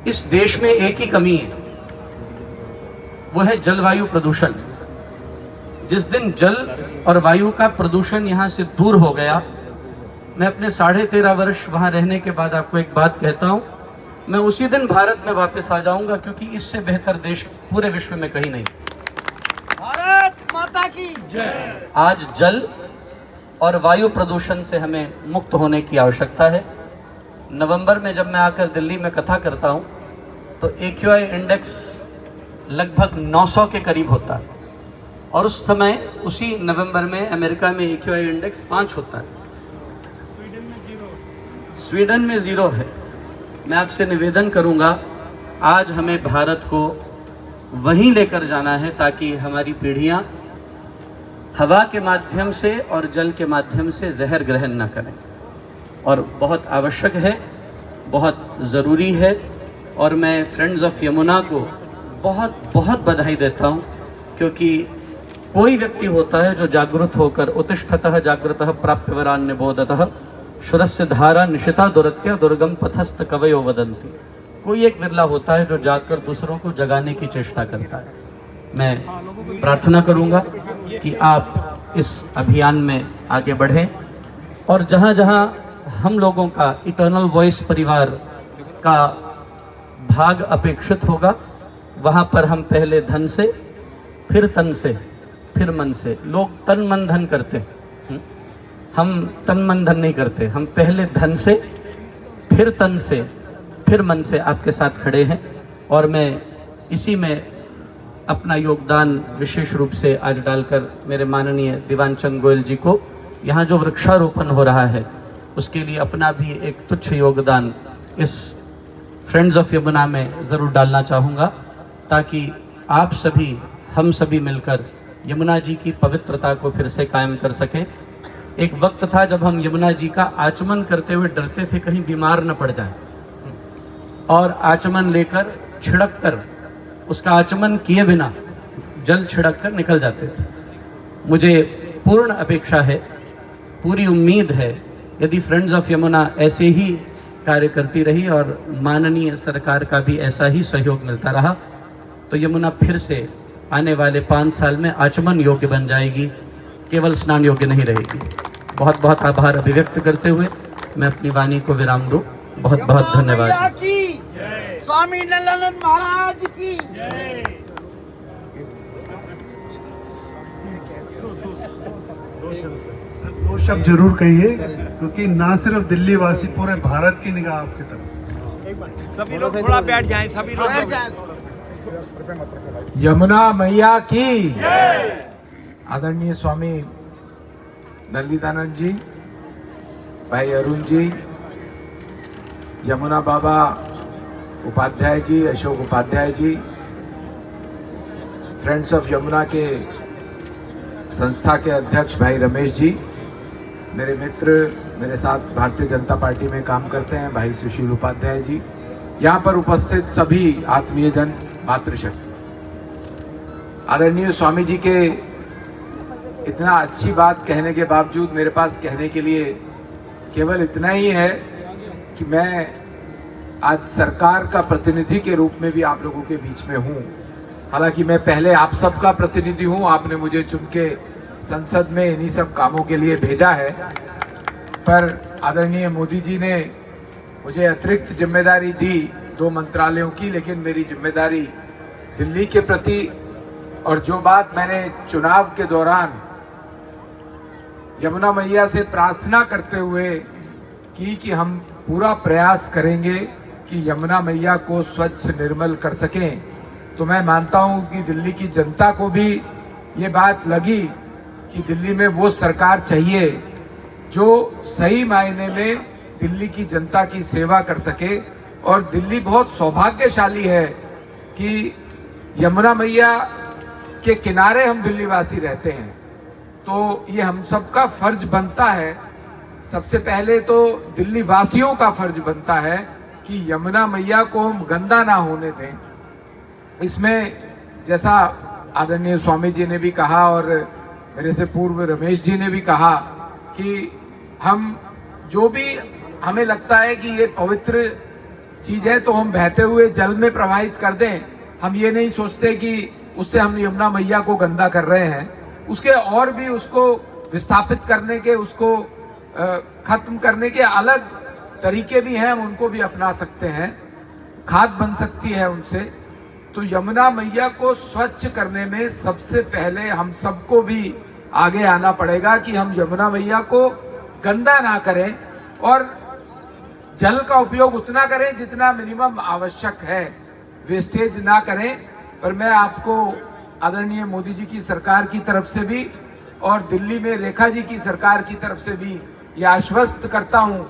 इस देश में एक ही कमी है, वो है जलवायु प्रदूषण। जिस दिन जल और वायु का प्रदूषण यहाँ से दूर हो गया, मैं अपने 13.5 वर्ष वहाँ रहने के बाद आपको एक बात कहता हूँ, मैं उसी दिन भारत में वापस आ जाऊंगा, क्योंकि इससे बेहतर देश पूरे विश्व में कहीं नहीं। भारत माता की जय। आज जल और वायु प्रदूषण से हमें मुक्त होने की आवश्यकता है। नवंबर में जब मैं आकर दिल्ली में कथा करता हूँ तो AQI इंडेक्स लगभग 900 के करीब होता है, और उस समय उसी नवंबर में अमेरिका में AQI इंडेक्स 5 होता है, स्वीडन में 0 है। मैं आपसे निवेदन करूंगा, आज हमें भारत को वहीं लेकर जाना है ताकि हमारी पीढ़ियां हवा के माध्यम से और जल के माध्यम से जहर ग्रहण न करें। और बहुत आवश्यक है, बहुत ज़रूरी है, और मैं फ्रेंड्स ऑफ यमुना को बहुत बहुत बधाई देता हूं, क्योंकि कोई व्यक्ति होता है जो जागृत होकर उत्तिष्ठतः जागृतः प्राप्य वरान निबोधतः शुरस्य धारा निशिता दुरत्या दुर्गम पथस्थ कवयो वदंती। कोई एक विरला होता है जो जागकर दूसरों को जगाने की चेष्टा करता है। मैं प्रार्थना करूंगा कि आप इस अभियान में आगे बढ़ें, और जहां जहां हम लोगों का इटर्नल वॉइस परिवार का भाग अपेक्षित होगा, वहां पर हम पहले धन से, फिर तन से, फिर मन से। लोग तन मन धन करते हैं, हम तन मन धन नहीं करते। हम पहले धन से, फिर तन से, फिर मन से आपके साथ खड़े हैं, और मैं इसी में अपना योगदान विशेष रूप से आज डालकर मेरे माननीय दीवान चंद गोयल जी को यहाँ जो वृक्षारोपण हो रहा है उसके लिए अपना भी एक तुच्छ योगदान इस फ्रेंड्स ऑफ यमुना में ज़रूर डालना चाहूँगा, ताकि आप सभी, हम सभी मिलकर यमुना जी की पवित्रता को फिर से कायम कर सकें। एक वक्त था जब हम यमुना जी का आचमन करते हुए डरते थे कहीं बीमार न पड़ जाए, और आचमन लेकर छिड़क कर, उसका आचमन किए बिना जल छिड़क कर निकल जाते थे। मुझे पूर्ण अपेक्षा है, पूरी उम्मीद है, यदि फ्रेंड्स ऑफ यमुना ऐसे ही कार्य करती रही और माननीय सरकार का भी ऐसा ही सहयोग मिलता रहा, तो यमुना फिर से आने वाले 5 साल में आचमन योग्य बन जाएगी, केवल स्नान योग्य नहीं रहेगी। बहुत बहुत आभार अभिव्यक्त करते हुए मैं अपनी वाणी को विराम दूं। बहुत बहुत धन्यवाद। स्वामी नंदलाल महाराज की। दो शब्द जरूर कहिए, क्योंकि ना सिर्फ दिल्ली वासी, पूरे भारत की निगाह आपकी तरफ। सभी लोग थोड़ा बैठ जाएं, सभी लोग बैठ जाएं। यमुना मैया की आदरणीय स्वामी ललितानंद जी, भाई अरुण जी, यमुना बाबा उपाध्याय जी, अशोक उपाध्याय जी, फ्रेंड्स ऑफ यमुना के संस्था के अध्यक्ष भाई रमेश जी, मेरे मित्र, मेरे साथ भारतीय जनता पार्टी में काम करते हैं भाई सुशील उपाध्याय जी, यहाँ पर उपस्थित सभी आत्मीय जन, मातृशक्ति। आदरणीय स्वामी जी के इतना अच्छी बात कहने के बावजूद मेरे पास कहने के लिए केवल इतना ही है कि मैं आज सरकार का प्रतिनिधि के रूप में भी आप लोगों के बीच में हूँ। हालांकि मैं पहले आप सबका प्रतिनिधि हूँ, आपने मुझे चुन के संसद में इन्हीं सब कामों के लिए भेजा है, पर आदरणीय मोदी जी ने मुझे अतिरिक्त जिम्मेदारी दी 2 मंत्रालयों की, लेकिन मेरी जिम्मेदारी दिल्ली के प्रति, और जो बात मैंने चुनाव के दौरान यमुना मैया से प्रार्थना करते हुए की कि हम पूरा प्रयास करेंगे कि यमुना मैया को स्वच्छ निर्मल कर सकें, तो मैं मानता हूं कि दिल्ली की जनता को भी ये बात लगी कि दिल्ली में वो सरकार चाहिए जो सही मायने में दिल्ली की जनता की सेवा कर सके। और दिल्ली बहुत सौभाग्यशाली है कि यमुना मैया के किनारे हम दिल्ली वासी रहते हैं, तो ये हम सबका फर्ज बनता है, सबसे पहले तो दिल्ली वासियों का फर्ज बनता है कि यमुना मैया को हम गंदा ना होने दें। इसमें जैसा आदरणीय स्वामी जी ने भी कहा और मेरे से पूर्व रमेश जी ने भी कहा कि हम जो भी हमें लगता है कि ये पवित्र चीज है तो हम बहते हुए जल में प्रवाहित कर दें। हम ये नहीं सोचते कि उससे हम यमुना मैया को गंदा कर रहे हैं। उसके और भी उसको विस्थापित करने के, उसको खत्म करने के अलग तरीके भी हैं, हम उनको भी अपना सकते हैं। खाद बन सकती है उनसे। तो यमुना मैया को स्वच्छ करने में सबसे पहले हम सबको भी आगे आना पड़ेगा कि हम यमुना मैया को गंदा ना करें और जल का उपयोग उतना करें जितना मिनिमम आवश्यक है, वेस्टेज ना करें। पर मैं आपको आदरणीय मोदी जी की सरकार की तरफ से भी और दिल्ली में रेखा जी की सरकार की तरफ से भी ये आश्वस्त करता हूं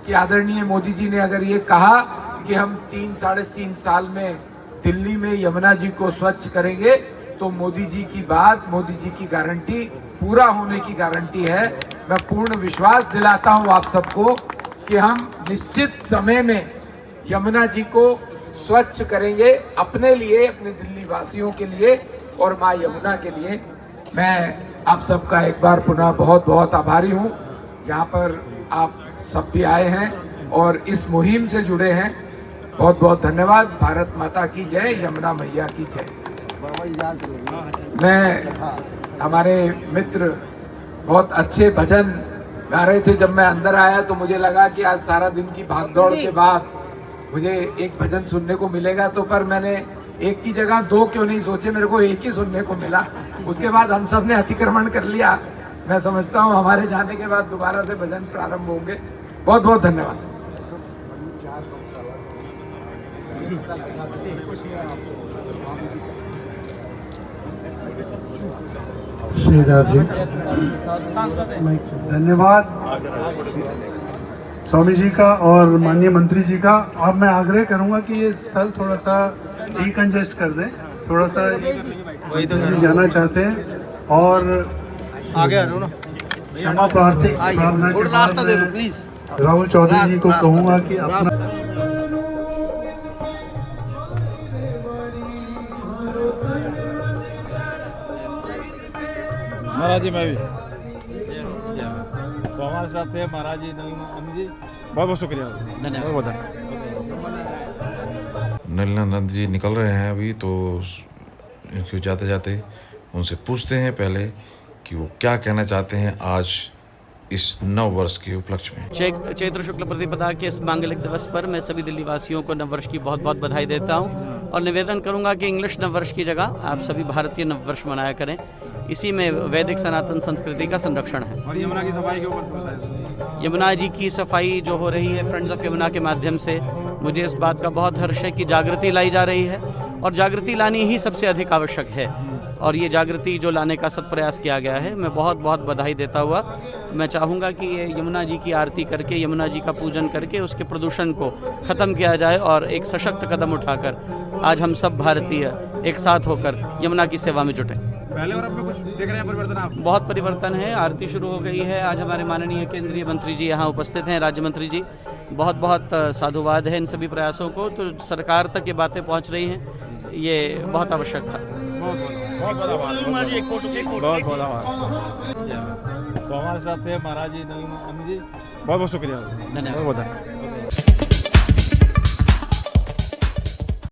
कि आदरणीय मोदी जी ने अगर ये कहा कि हम 3-3.5 साल में दिल्ली में यमुना जी को स्वच्छ करेंगे तो मोदी जी की बात, मोदी जी की गारंटी पूरा होने की गारंटी है। मैं पूर्ण विश्वास दिलाता हूं आप सबको कि हम निश्चित समय में यमुना जी को स्वच्छ करेंगे, अपने लिए, अपने दिल्ली वासियों के लिए और माँ यमुना के लिए। मैं आप सबका एक बार पुनः बहुत बहुत आभारी हूँ। यहाँ पर आप सब भी आए हैं और इस मुहिम से जुड़े हैं। बहुत बहुत धन्यवाद। भारत माता की जय, यमुना मैया की जय। मैं, हमारे मित्र बहुत अच्छे भजन गा रहे थे। जब मैं अंदर आया तो मुझे लगा कि आज सारा दिन की भागदौड़ के बाद मुझे एक भजन सुनने को मिलेगा, तो पर मैंने एक की जगह 2 क्यों नहीं सोचे, मेरे को एक ही सुनने को मिला। उसके बाद हम सब ने अतिक्रमण कर लिया। मैं समझता हूँ हमारे जाने के बाद दोबारा से भजन प्रारंभ होंगे। बहुत बहुत धन्यवाद। श्री राधे, धन्यवाद स्वामी जी का और माननीय मंत्री जी का। अब मैं आग्रह करूंगा कि ये स्थल थोड़ा सा डिकंजेस्ट कर दें, थोड़ा सा जाना चाहते हैं और आगे क्षमा प्रार्थना के रास्ता दे दो बाद प्लीज। राहुल चौधरी जी को कहूंगा कि अपना महाराज जी, मैं भी तो हमारे साथ थे महाराज जी, नलिनी जी, बहुत बहुत शुक्रिया, धन्यवाद। नलिनानंद जी निकल रहे हैं अभी, तो इनको जाते जाते उनसे पूछते हैं पहले कि वो क्या कहना चाहते हैं आज इस नव वर्ष के उपलक्ष्य में। चैत्र शुक्ल प्रतिपदा के इस मांगलिक दिवस पर मैं सभी दिल्ली वासियों को नववर्ष की बहुत बहुत बधाई देता हूं और निवेदन करूंगा कि इंग्लिश नववर्ष की जगह आप सभी भारतीय नववर्ष मनाया करें। इसी में वैदिक सनातन संस्कृति का संरक्षण है। और यमुना की सफाई के ऊपर, यमुना जी की सफाई जो हो रही है फ्रेंड्स ऑफ यमुना के माध्यम से, मुझे इस बात का बहुत हर्ष है कि जागृति लाई जा रही है और जागृति लानी ही सबसे अधिक आवश्यक है। और ये जागृति जो लाने का सत प्रयास किया गया है, मैं बहुत बहुत बधाई देता हुआ मैं चाहूँगा कि ये यमुना जी की आरती करके, यमुना जी का पूजन करके उसके प्रदूषण को ख़त्म किया जाए और एक सशक्त कदम उठाकर आज हम सब भारतीय एक साथ होकर यमुना की सेवा में जुटे। पहले और अब में कुछ देख रहे हैं परिवर्तन आप? बहुत परिवर्तन है। आरती शुरू हो गई है। आज हमारे माननीय केंद्रीय मंत्री जी यहाँ उपस्थित हैं, राज्य मंत्री जी। बहुत बहुत साधुवाद है इन सभी प्रयासों को। तो सरकार तक ये बातें पहुँच रही हैं, ये बहुत आवश्यक था। बहुत बहुत आभार। तो हमारे साथ थे महाराज जी, नलिनी जी, बहुत बहुत शुक्रिया, धन्यवाद।